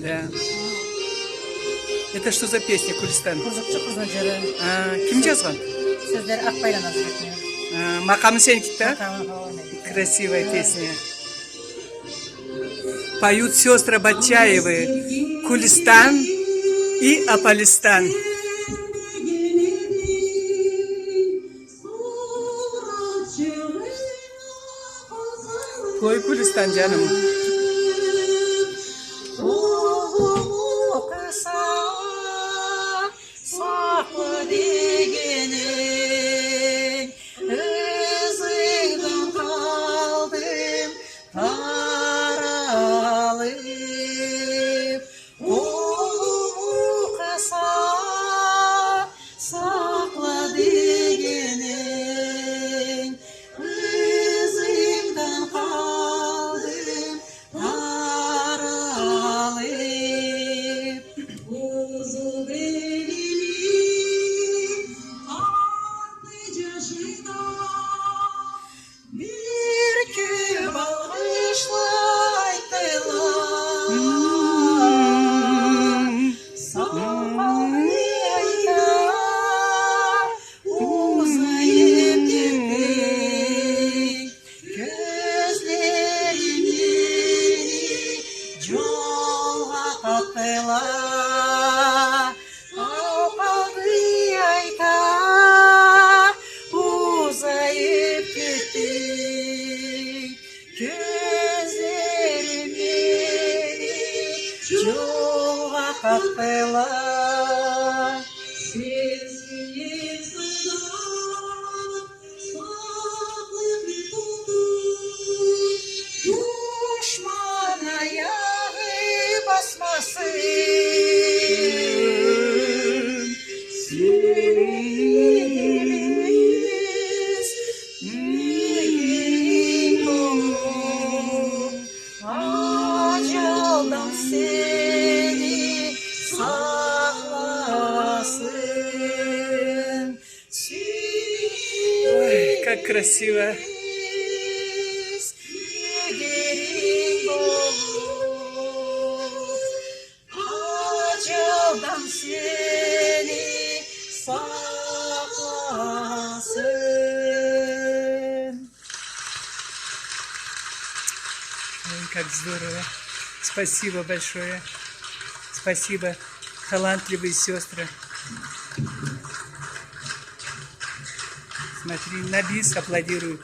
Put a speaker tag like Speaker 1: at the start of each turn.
Speaker 1: Да. Это что за песня, Кулистан?
Speaker 2: Куржукчу Курзанжары.
Speaker 1: Ким жазған?
Speaker 2: Сөздері Ақбайран Азретмен.
Speaker 1: Мақамы сенікі, да?
Speaker 2: Мақамы Хауанай.
Speaker 1: Красивая песня. Поют сестры Батчаевы Кулистан и Аполистан. Пой, Кулистан, canım. Ой, как красиво. Ой, как здорово. Спасибо большое. Спасибо, талантливые сестры. Смотри, на бис аплодируют.